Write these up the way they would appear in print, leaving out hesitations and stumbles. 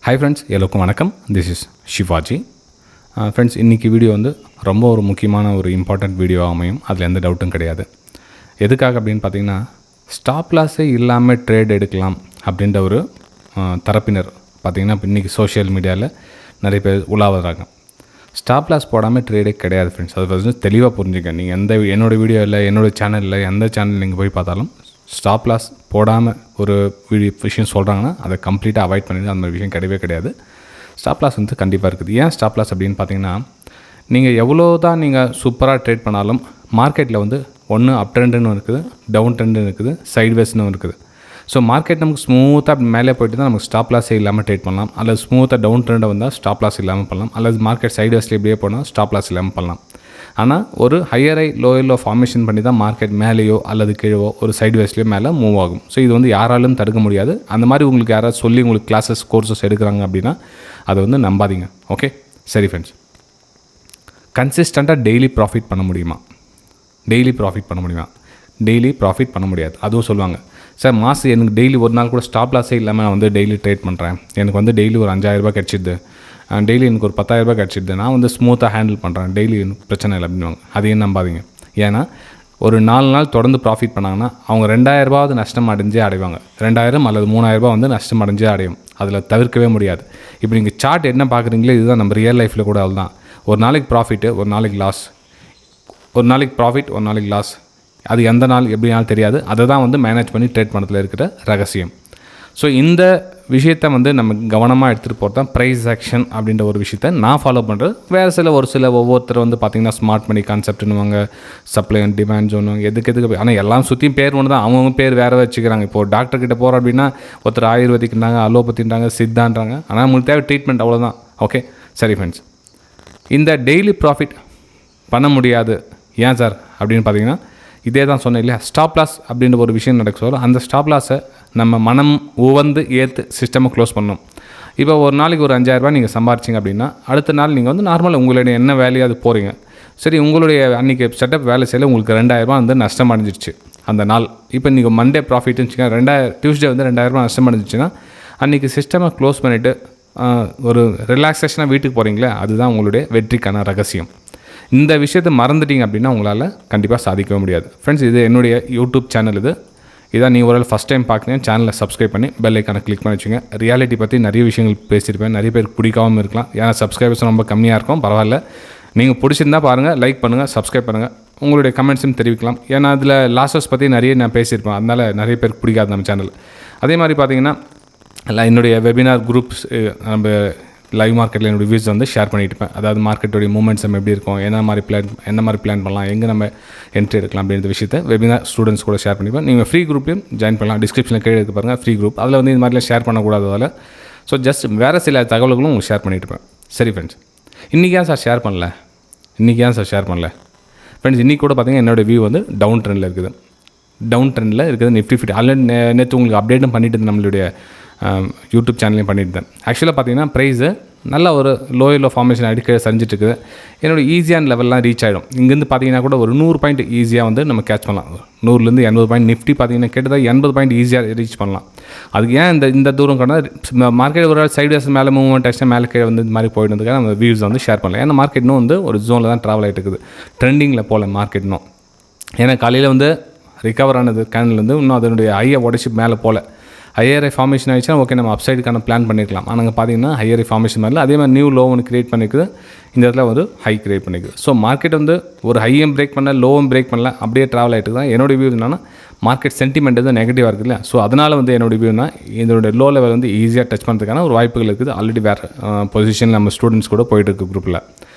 Hi friends, எல்லோருக்கும் வணக்கம். This is Shivaji. Friends, இன்றைக்கி வீடியோ வந்து ரொம்ப ஒரு முக்கியமான ஒரு இம்பார்ட்டண்ட் வீடியோ அமையும். அதில் எந்த டவுட்டும் கிடையாது. எதுக்காக அப்படின்னு பார்த்தீங்கன்னா, ஸ்டாப் லாஸே இல்லாமல் ட்ரேட் எடுக்கலாம் அப்படின்ற ஒரு தரப்பினர் பார்த்திங்கன்னா இப்போ இன்றைக்கி சோஷியல் மீடியாவில் நிறைய பேர் உலாவறாங்க. ஸ்டாப் லாஸ் போடாமல் ட்ரேடே கிடையாது ஃப்ரெண்ட்ஸ். அது வந்து தெளிவாக புரிஞ்சுக்க. நீங்கள் என்னோடய வீடியோ இல்லை, என்னோடய சேனலில் எந்த சேனல் நீங்கள் போய் பார்த்தாலும் ஸ்டாப் லாஸ் போடாமல் ஒரு விஷயம் சொல்கிறாங்கன்னா அதை கம்ப்ளீட்டாக அவாய்ட் பண்ணிவிட்டு அந்த மாதிரி விஷயம் கிடையவே கிடையாது. ஸ்டாப் லாஸ் வந்து கண்டிப்பாக இருக்குது. ஏன் ஸ்டாப் லாஸ் அப்படின்னு பார்த்தீங்கன்னா, நீங்கள் எவ்வளோ தான் நீங்கள் சூப்பராக ட்ரேட் பண்ணாலும் மார்க்கெட்டில் வந்து ஒன்று அப் ட்ரெண்டுன்னு இருக்குது, டவுன் ட்ரெண்டுன்னு இருக்குது, சைட்வேஸ்னு இருக்குது. ஸோ மார்க்கெட் நமக்கு ஸ்மூத்தாக மேலே போய்ட்டு தான் நமக்கு ஸ்டாப் லாஸே இல்லாமல் ட்ரேட் பண்ணலாம். அல்லது ஸ்மூத்தாக டவுன் ட்ரெண்டை வந்தால் ஸ்டாப் லாஸ் இல்லாமல் பண்ணலாம். அல்லது மார்க்கெட் சைட்வேஸில் இப்படியே போனால் ஸ்டாப் லாஸ் இல்லாமல் பண்ணலாம். ஆனால் ஒரு ஹையரை லோயரில் ஃபார்மேஷன் பண்ணி தான் மார்க்கெட் மேலேயோ அல்லது கீழவோ ஒரு சைட்வேஸ்லேயோ மேலே மூவ் ஆகும். ஸோ இது வந்து யாராலும் தடுக்க முடியாது. அந்த மாதிரி உங்களுக்கு யாராவது சொல்லி உங்களுக்கு கிளாஸஸ் கோர்சஸ் எடுக்கிறாங்க அப்படின்னா அதை வந்து நம்பாதீங்க. ஓகே, சரி ஃப்ரெண்ட்ஸ். கன்சிஸ்டண்ட்டாக டெய்லி ப்ராஃபிட் பண்ண முடியுமா? டெய்லி ப்ராஃபிட் பண்ண முடியாது. அதுவும் சொல்லுவாங்க, சார் மாதம் எனக்கு டெய்லி ஒரு நாள் கூட ஸ்டாப் லாஸே இல்லாமல் நான் வந்து டெய்லி ட்ரேட் பண்ணுறேன், எனக்கு வந்து டெய்லி ஒரு 5000 கிடச்சிது, டெய்லி எனக்கு ஒரு 10,000 கிடச்சிது, நான் வந்து ஸ்மூத்தாக ஹேண்டில் பண்ணுறேன், டெய்லி எனக்கு பிரச்சனை இல்லை அப்படின்வாங்க. அதையும் நம்பாதீங்க. ஏன்னா ஒரு 4 நாள் தொடர்ந்து ப்ராஃபிட் பண்ணாங்கன்னா அவங்க 2000 நஷ்டம் அடைஞ்சே அடைவாங்க. 2000 அல்லது 3000 வந்து நஷ்டம் அடைஞ்சே அடையும். அதில் தவிர்க்கவே முடியாது. இப்போ நீங்கள் சார்ட் என்ன பார்க்குறீங்களோ இதுதான் நம்ம ரியல் லைஃப்பில் கூட அதுதான். ஒரு நாளைக்கு ப்ராஃபிட்டு, ஒரு நாளைக்கு லாஸ், ஒரு நாளைக்கு ப்ராஃபிட், ஒரு நாளைக்கு லாஸ். அது எந்த நாள் எப்படினாலும் தெரியாது. அதை தான் வந்து மேனேஜ் பண்ணி ட்ரேட் பண்ணுறதுல இருக்கிற ரகசியம். ஸோ இந்த விஷயத்தை வந்து நம்ம கவனமாக எடுத்துகிட்டு போகிறது தான் ப்ரைஸ் ஆக்ஷன் அப்படின்ற ஒரு விஷயத்தை நான் ஃபாலோ பண்ணுறது. வேறு ஒரு சில ஒவ்வொருத்தர் வந்து பார்த்திங்கன்னா ஸ்மார்ட் மணி கான்செப்ட்னுவாங்க, சப்ளை அண்ட் டிமாண்ட் சொன்னுவாங்க, எதுக்கு ஆனால் எல்லாம் சுற்றியும் பேர் ஒன்று தான். அவங்கவுங்க பேர் வேறு வச்சுக்கிறாங்க. இப்போது டாக்டர்கிட்ட போகிறோம் அப்படின்னா ஒருத்தர் ஆயுர்வேதிக்ன்றாங்க, அலோபதின்றாங்க, சித்தான்றாங்க. ஆனால் உங்களுக்கு தேவை ட்ரீட்மெண்ட், அவ்வளோதான். ஓகே, சரி ஃப்ரெண்ட்ஸ். இந்த டெய்லி ப்ராஃபிட் பண்ண முடியாது ஏன் சார் அப்படின்னு பார்த்தீங்கன்னா, இதே தான் சொன்னேன் இல்லையா, ஸ்டாப் லாஸ் அப்படின்ற ஒரு விஷயம் நடக்க சொல்ல, அந்த ஸ்டாப் லாஸை நம்ம மனம் உவந்து ஏற்று சிஸ்டமை க்ளோஸ் பண்ணணும். இப்போ ஒரு நாளைக்கு ஒரு 5000 நீங்கள் சம்பாரிச்சிங்க அப்படின்னா அடுத்த நாள் நீங்கள் வந்து நார்மலாக உங்களுடைய என்ன வேலையாக அது போகிறீங்க. சரி, உங்களுடைய அன்றைக்கி செட்டப் வேலை செய்யல உங்களுக்கு 2000 வந்து நஷ்டம் அடைஞ்சிருச்சு அந்த நாள். இப்போ நீங்கள் மண்டே ப்ராஃபிட்னு வச்சுக்கோங்க, டியூஸ்டே வந்து 2000 நஷ்டம் அடைஞ்சிச்சுன்னா அன்றைக்கி சிஸ்டமை க்ளோஸ் பண்ணிவிட்டு ஒரு ரிலாக்ஸேஷனாக வீட்டுக்கு போகிறீங்களே, அதுதான் உங்களுடைய வெற்றிக்கான ரகசியம். இந்த விஷயத்தை மறந்துட்டீங்க அப்படின்னா உங்களால் கண்டிப்பாக சாதிக்கவே முடியாது. ஃப்ரெண்ட்ஸ், இது என்னுடைய யூடியூப் சேனல். இதான் நீங்கள் ஒரு ஃபஸ்ட் டைம் பார்க்குறீங்க, சேனலை சப்ஸ்கிரைப் பண்ணி பெல் ஐக்கானை கிளிக் பண்ணி வச்சுங்க. ரியாலிட்டி பற்றி நிறைய விஷயங்கள் பேசியிருப்பேன், நிறைய பேருக்கு பிடிக்காமல் இருக்கலாம். ஏன்னா சப்ஸ்கிரைபர்ஸ் ரொம்ப கம்மியாக இருக்கும், பரவாயில்ல. நீங்கள் பிடிச்சிருந்தால் பாருங்கள், லைக் பண்ணுங்கள், சப்ஸ்கிரைப் பண்ணுங்கள், உங்களுடைய கமெண்ட்ஸும் தெரிவிக்கலாம். ஏன்னா அதில் லாஸஸ் பற்றி நிறைய நான் பேசியிருப்பேன், அதனால் நிறைய பேருக்கு பிடிக்காது நம்ம சேனல். அதே மாதிரி பார்த்தீங்கன்னா என்னுடைய வெபினார் குரூப்ஸ், நம்ம லைவ் மார்க்கெட்டில் என்னோடய வியூஸ் வந்து ஷேர் பண்ணிட்டு இருப்பேன். அதாவது மார்க்கெட்டோடைய மூமெண்ட்ஸ் நம்ம எப்படி இருக்கும், என்ன மாதிரி பிளான் பண்ணலாம், எங்கே நம்ம என்ட்ரி எடுக்கலாம் அப்படின்ற விஷயத்தை வெபினார் ஸ்டூடெண்ட்ஸ் கூட ஷேர் பண்ணிப்பேன். நீங்கள் ஃப்ரீ குரூப்லையும் ஜாயின் பண்ணலாம். டிஸ்கிரிப்ஷனில் கீழே இருக்க பாருங்கள், ஃப்ரீ குரூப். அதில் வந்து இந்த மாதிரிலாம் ஷேர் பண்ணக்கூடாததால் ஸோ ஜஸ்ட் வேறு சில தகவல்களும் உங்களுக்கு ஷேர் பண்ணிட்டு இருப்பேன். சரி ஃப்ரெண்ட்ஸ், இன்றைக்கி ஏன் சார் ஷேர் பண்ணல ஃப்ரெண்ட்ஸ்? இன்றைக்கி கூட பார்த்திங்கன்னா என்னோடய வியூ வந்து டவுன் ட்ரெண்டில் இருக்குது. நிஃப்டி ஃபிஃப்டி ஆல்ரெடி நேற்று உங்களுக்கு அப்டேட்டும் பண்ணிவிட்டு நம்மளுடைய யூடியூப் சேனல்லையும் பண்ணியிருந்தேன். ஆக்சுவலாக பார்த்தீங்கன்னா ப்ரைஸு நல்ல ஒரு லோயரில் ஃபார்மேஷன் அடிக்கடி சரிஞ்சிட்டு இருக்குது. என்னோடய ஈஸியான லெவல்லாம் ரீச் ஆகிடும். இங்கேருந்து பார்த்தீங்கன்னா கூட ஒரு 100 பாயிண்ட் ஈஸியாக வந்து நம்ம கேட்ச் பண்ணலாம். 100லேருந்து 80 பாயிண்ட். நிஃப்டி பார்த்தீங்கன்னா கிட்டத்தட்ட 80 பாயிண்ட் ஈஸியாக ரீச் பண்ணலாம். அதுக்கு ஏன் இந்த தூரம் கொண்டா மார்க்கெட் ஒரு சைட்வேஸ் மேலே மூவ்மெண்ட் ஆச்சுன்னா மேலே கீழே வந்து இந்த மாதிரி போயிடுறதுக்காக நம்ம வியூஸ் வந்து ஷேர் பண்ணலாம். ஏன்னா மார்க்கெட் இன்னும் வந்து ஒரு ஜோனில் தான் ட்ராவல் ஆகிட்டு இருக்குது, ட்ரெண்டிங்கில் போகல மார்க்கெட் இன்னும். ஏன்னா காலையில் வந்து ரிகவர் ஆனது கேண்டில் வந்து இன்னும் அதனுடைய ஹையை உடச்சி மேலே போகல. ஹையரை ஃபார்மேஷன் ஆகிடுச்சுன்னா ஓகே, நம்ம அப்சைடுக்கான பிளான் பண்ணியிருக்கலாம். ஆனால் பார்த்தீங்கன்னா ஹையரை ஃபார்மேஷன் மாதிரி அதே மாதிரி நியூ லோ ஒன்று கிரியேட் பண்ணிக்குது, இந்த இடத்துல ஒரு ஹை கிரியேட் பண்ணிக்குது. ஸோ மார்க்கெட் வந்து ஒரு ஹையும் பிரேக் பண்ணல, லோவும் பிரேக் பண்ணல, அப்படியே ட்ராவல் ஆகிட்டு தான். என்னோடய வியூ என்னன்னா, மார்க்கெட் சென்டிமெண்ட் வந்து நெகட்டிவாக இருக்குது இல்லை. ஸோ அதனால் வந்து என்னோடய வியூனா இதனுடைய லோ லெவல் வந்து ஈஸியாக டச் பண்ணுறதுக்கான ஒரு வாய்ப்புகள் இருக்குது. ஆல்ரெடி வேறு பொசிஷன் நம்ம ஸ்டூடெண்ட்ஸ் கூட போயிட்டு இருக்குது குரூப்பில்.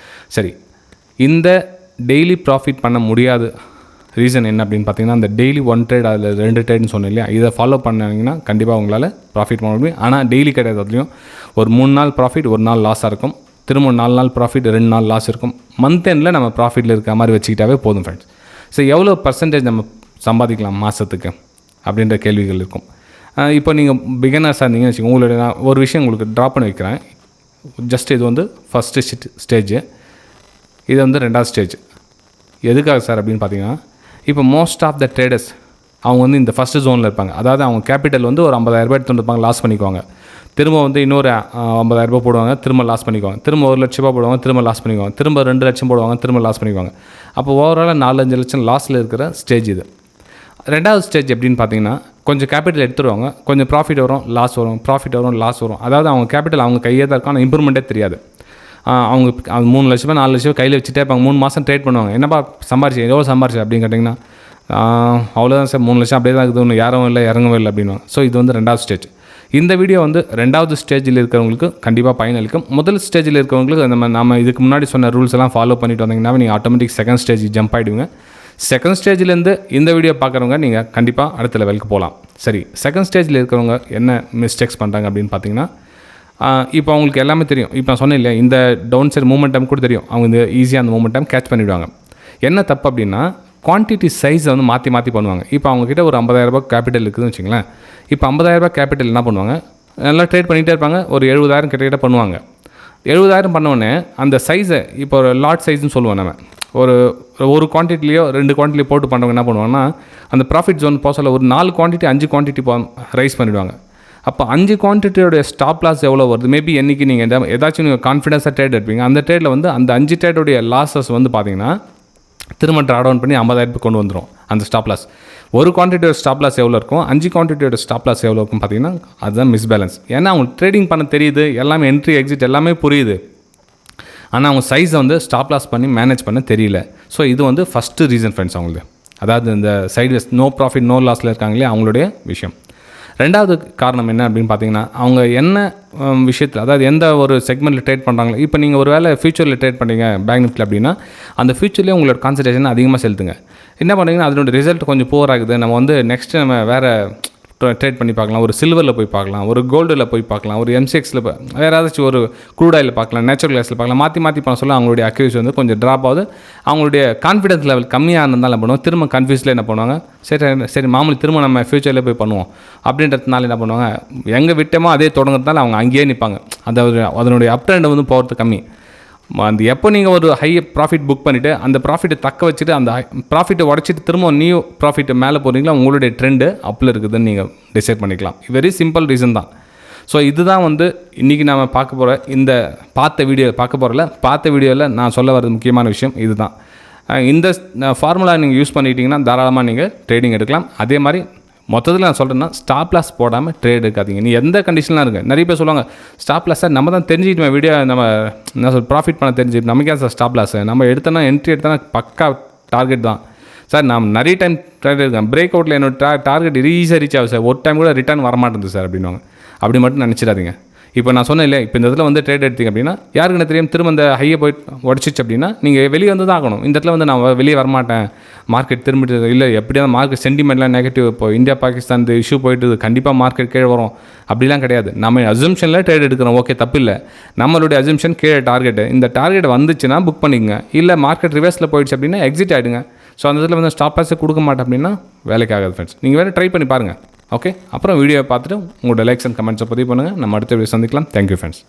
சரி, இந்த டெய்லி ப்ராஃபிட் பண்ண முடியாது ரீசன் என்ன அப்படின்னு பார்த்தீங்கன்னா, அந்த டெய்லி 1 ட்ரேட் அதில் 2 ட்ரேட்னு சொன்னேன் இல்லையா, இதை ஃபாலோ பண்ணிங்கன்னா கண்டிப்பாக உங்களால் ப்ராஃபிட் பண்ண முடியும். ஆனால் டெய்லி கிடையாது. அதுலேயும் ஒரு 3 நாள் ப்ராஃபிட், 1 நாள் லாஸாக இருக்கும். திரும்ப 4 நாள் ப்ராஃபிட், 2 நாள் லாஸ் இருக்கும். மந்த் எண்டில் நம்ம ப்ராஃபிட்டில் இருக்க மாதிரி வச்சுக்கிட்டாவே போதும் ஃப்ரெண்ட்ஸ். ஸோ எவ்வளோ பர்சன்டேஜ் நம்ம சம்பாதிக்கலாம் மாதத்துக்கு அப்படின்ற கேள்விகள் இருக்கும். இப்போ நீங்கள் பிகினர்ஸாக இருந்தீங்கன்னு வச்சுக்கோங்க, உங்களுடைய நான் ஒரு விஷயம் உங்களுக்கு ட்ராப் பண்ணி வைக்கிறேன். ஜஸ்ட் இது வந்து ஃபஸ்ட்டு ஸ்டேஜ், இது வந்து 2வது ஸ்டேஜ். எதுக்காக சார் அப்படின்னு பார்த்தீங்கன்னா, இப்போ மோஸ்ட் ஆஃப் த ட்ரேடர்ஸ் அவங்க வந்து இந்த ஃபஸ்ட்டு ஜோனில் இருப்பாங்க. அதாவது அவங்க கேபிட்டல் வந்து ஒரு 50,000 எடுத்துகிட்டு இருப்பாங்க, லாஸ் பண்ணிக்குவாங்க. திரும்ப வந்து இன்னொரு 50,000 ரூபாய் போடுவாங்க, திரும்ப லாஸ் பண்ணிக்குவாங்க. திரும்ப 1 லட்ச ரூபா போடுவாங்க, திரும்ப லாஸ் பண்ணிக்குவாங்க. திரும்ப 2 லட்சம் போடுவாங்க, திரும்ப லாஸ் பண்ணிக்குவாங்க. அப்போ ஓவராலாக 4-5 லட்சம் லாஸில் இருக்கிற ஸ்டேஜ் இது. ரெண்டாவது ஸ்டேஜ் எப்படின்னு பார்த்தீங்கன்னா, கொஞ்சம் கேபிட்டல் எடுத்துருவாங்க, கொஞ்சம் ப்ராஃபிட் வரும், லாஸ் வரும், ப்ராஃபிட் வரும், லாஸ் வரும். அதாவது அவங்க கேபிட்டல் அவங்க கையே தான் இருக்கும், ஆனால் இம்ப்ரூவ்மெண்ட்டே தெரியாது. அவங்க 3 லட்ச ரூபா 4 லட்ச ரூபா கையில் வச்சுட்டே இருப்பாங்க. 3 மாதம் ட்ரேட் பண்ணுவாங்க. என்னப்பா சம்பாரிச்சு, எவ்வளோ சம்பாரிச்சு அப்படின்னு கேட்டிங்கன்னா, அவ்வளோதான் சார், 3 லட்சம் அப்படியே தான் இருக்குது, ஒன்று யாரும் இல்லை, இறங்கவே இல்லை அப்படின்வாங்க. ஸோ இது வந்து ரெண்டாவது ஸ்டேஜ். இந்த வீடியோ வந்து ரெண்டாவது ஸ்டேஜில் இருக்கிறவங்களுக்கு கண்டிப்பாக பயனளிக்கும். முதல் ஸ்டேஜில் இருக்கிறவங்களுக்கு நம்ம இதுக்கு முன்னாடி சொன்ன ரூல்ஸ் எல்லாம் ஃபாலோ பண்ணிட்டு வந்தீங்கன்னா நீங்கள் ஆட்டோமேட்டிக் செகண்ட் ஸ்டேஜ் ஜம்ப் ஆகிடுவீங்க. செகண்ட் ஸ்டேஜ்லேருந்து இந்த வீடியோ பார்க்குறவங்க நீங்கள் கண்டிப்பாக அடுத்த லெவலுக்கு போகலாம். சரி, செகண்ட் ஸ்டேஜில் இருக்கிறவங்க என்ன மிஸ்டேக்ஸ் பண்ணுறாங்க அப்படின்னு பார்த்தீங்கன்னா, இப்போ அவங்களுக்கு எல்லாமே தெரியும். இப்போ நான் சொன்னேன் இல்லையா, இந்த டவுன் சைடு மூமெண்டம் கூட தெரியும். அவங்க இந்த ஈஸியாக அந்த மூமெண்டம் கேட்ச் பண்ணிவிடுவாங்க. என்ன தப்பு அப்படின்னா, குவான்டிட்டி சைஸை வந்து மாற்றி பண்ணுவாங்க. இப்போ அவங்கக்கிட்ட ஒரு 50,000 ரூபாய் கேபிட்டல் இருக்குதுன்னு வச்சுங்களேன். இப்போ 50,000 ரூபாய் கேபிட்டல் என்ன பண்ணுவாங்க, நல்லா ட்ரேட் பண்ணிகிட்டே இருப்பாங்க. ஒரு 70,000 கிட்ட பண்ணுவாங்க. 70,000 பண்ணோடனே அந்த சைஸை, இப்போ ஒரு லாட் சைஸ்ன்னு சொல்லுவோம் நம்ம, ஒரு குவான்டிட்டிலையோ 2 குவான்டிட்டிலையோ போட்டு பண்ணுறவங்க என்ன பண்ணுவாங்கன்னா, அந்த ப்ராஃபிட் ஜோன் போசல ஒரு 4 குவான்டிட்டி 5 குவான்டிட்டி ரைஸ் பண்ணிவிடுவாங்க. அப்போ 5 குவான்டிட்டியோட ஸ்டாப் லாஸ் எவ்வளோ வருது, மேபி என்றைக்கு நீங்கள் ஏதாச்சும் நீங்கள் கான்ஃபிடன்ஸாக ட்ரேட் எடுப்பீங்க. அந்த ட்ரேடில் வந்து அந்த 5 ட்ரேடோடைய லாஸஸ் வந்து பார்த்தீங்கன்னா திரும்ப ட்ரா டவுன் பண்ணி 50,000 கொண்டு வந்துடும் அந்த ஸ்டாப் லாஸ். ஒரு குவான்டிட்டியோட ஸ்டாப் லாஸ் எவ்வளோ இருக்கும், 5 குவான்டிட்டியோட ஸ்டாப் லாஸ் எவ்வளோ இருக்கும் பார்த்தீங்கன்னா, அதுதான் மிஸ்பேலன்ஸ். ஏன்னா அவங்க ட்ரேடிங் பண்ண தெரியுது, எல்லாமே என்ட்ரி எக்ஸிட் எல்லாமே புரியுது, ஆனால் அவங்க சைஸை வந்து ஸ்டாப் லாஸ் பண்ணி மேனேஜ் பண்ண தெரியல. ஸோ இது வந்து ஃபஸ்ட்டு ரீசன் ஃப்ரெண்ட்ஸ் அவங்களுக்கு. அதாவது இந்த சைட்வேஸ் நோ ப்ராஃபிட் நோ லாஸில் இருக்காங்களே அவங்களுடைய விஷயம். ரெண்டாவது காரணம் என்ன அப்படின்னு பார்த்தீங்கன்னா, அவங்க என்ன விஷயத்தில், அதாவது எந்த ஒரு செக்மெண்ட்டில் ட்ரேட் பண்ணுறாங்களோ, இப்போ நீங்கள் ஒரு வேளை ஃபியூச்சரில் ட்ரேட் பண்ணுறீங்க பேங்க் நிஃப்டியில் அப்படின்னா, அந்த ஃபியூச்சர்லேயே உங்களோட கான்சன்ட்ரேஷன் அதிகமாக செலுத்துங்க. என்ன பண்ணுறீங்கன்னா, அதனோட ரிசல்ட் கொஞ்சம் புவர் ஆகுது, நம்ம வந்து நெக்ஸ்ட்டு நம்ம வேறு ட்ரேட் பண்ணி பார்க்கலாம், ஒரு சில்வரில் போய் பார்க்கலாம், ஒரு கோல்டில் போய் பார்க்கலாம், ஒரு MCXல வேறு ஏதாச்சும் ஒரு க்ரூட் ஆயில் பார்க்கலாம், நேச்சுரல் கேஸில் பார்க்கலாம், மாற்றி பண்ண சொல்ல அவங்களுடைய அக்யூரசி வந்து கொஞ்சம் ட்ராப் ஆகுது. அவங்களுடைய கான்ஃபிடன்ஸ் லெவல் கம்மியாக இருந்தாலும் என்ன பண்ணுவாங்க, திரும்ப கன்ஃபியூஸில் என்ன பண்ணுவாங்க, சரி மாமூலி திரும்ப நம்ம ஃபியூச்சரில் போய் பண்ணுவோம் அப்படின்றதுனால என்ன பண்ணுவாங்க, எங்கே விட்டமோ அதே தொடங்குறதுனால அவங்க அங்கேயே நிற்பாங்க. அதாவது அதனுடைய அப் ட்ரெண்ட் வந்து போகிறது கம்மி. அந்த எப்போ நீங்கள் ஒரு ஹை ப்ராஃபிட் புக் பண்ணிவிட்டு அந்த ப்ராஃபிட்டை தக்க வச்சுட்டு அந்த ப்ராஃபிட்டை உடச்சிட்டு திரும்ப நியூ ப்ராஃபிட்டை மேலே போகிறீங்களா, உங்களுடைய ட்ரெண்டு அப்பில் இருக்குதுன்னு நீங்கள் டிசைட் பண்ணிக்கலாம். வெரி சிம்பிள் ரீசன் தான். ஸோ இதுதான் வந்து இன்றைக்கி நம்ம பார்க்க போகிற இந்த பார்த்த வீடியோவில் நான் சொல்ல வர்றது முக்கியமான விஷயம் இது தான். இந்த ஃபார்முலா நீங்கள் யூஸ் பண்ணிட்டீங்கன்னா தாராளமாக நீங்கள் ட்ரேடிங் எடுக்கலாம். அதே மாதிரி மொத்தத்தில் நான் சொல்கிறேன்னா, ஸ்டாப் லாஸ் போடாமல் ட்ரேட் எடுக்காதீங்க. நீ எந்த கண்டிஷன்லாம் இருக்குது. நிறைய பேர் சொல்லுவாங்க, ஸ்டாப் லாஸ் சார் நம்ம தான் தெரிஞ்சுக்கிட்டோம், வீடியோ நம்ம என்ன சொல் ப்ராஃபிட் பண்ண தெரிஞ்சுக்கிட்டு நமக்கே சார் ஸ்டாப் லாஸ், நம்ம எடுத்தோன்னா என்ட்ரி எடுத்தோன்னா பக்கா டார்கெட் தான் சார். நான் நிறைய டைம் ட்ரேட் எடுக்கேன், பிரேக் அவுட்டில் என்னோட டார்கெட் ஈஸியாக ரீச் ஆகும் சார், ஒரு டைம் கூட ரிட்டர்ன் வரமாட்டேங்குது சார் அப்படின்வாங்க. அப்படி மட்டும் நினச்சிடாதீங்க. இப்போ நான் சொன்னேன் இல்லையா, இப்போ இந்த இடத்துல வந்து ட்ரேட் எடுத்தீங்க அப்படின்னா, யாருக்கு என்ன தெரியும், திரும்ப இந்த ஹையை போய் உடச்சிச்சு அப்படின்னா நீங்கள் வெளியே வந்து தான் ஆகணும். இந்த இடத்துல வந்து நான் வெளியே வரமாட்டேன், மார்க்கெட் திரும்பிட்டு இல்லை, எப்படியா மார்க்கெட் சென்டிமெண்ட்லாம் நெகட்டிவ், இப்போ இந்தியா பாகிஸ்தான் இந்த இஷ்யூ போயிட்டு கண்டிப்பாக மார்க்கெட் கீழே வரும் அப்படிலாம் கிடையாது. நம்ம அசம்ஷனில் ட்ரேட் எடுக்கிறோம், ஓகே தப்பு இல்லை. நம்மளுடைய அசம்ஷன் கீழே டார்கெட்டு, இந்த டார்கெட் வந்துச்சுன்னா புக் பண்ணிக்கங்க, இல்லை மார்க்கெட் ரிவர்ஸில் போயிடுச்சு அப்படின்னா எக்ஸிட் ஆகிடுங்க. ஸோ அந்த இடத்துல வந்து ஸ்டாப் லாஸை கொடுக்க மாட்டேன் அப்படின்னா வேலைக்கு ஆகாது ஃப்ரெண்ட்ஸ். நீங்கள் வேறு ட்ரை பண்ணி பாருங்கள். ஓகே, அப்புறம் வீடியோவை பார்த்துட்டு உங்களோட லைக்ஸ் அண்ட் கமெண்ட்ஸை பதிவு பண்ணுங்கள். நம்ம அடுத்த வீடியோ சந்திக்கலாம். Thank you friends.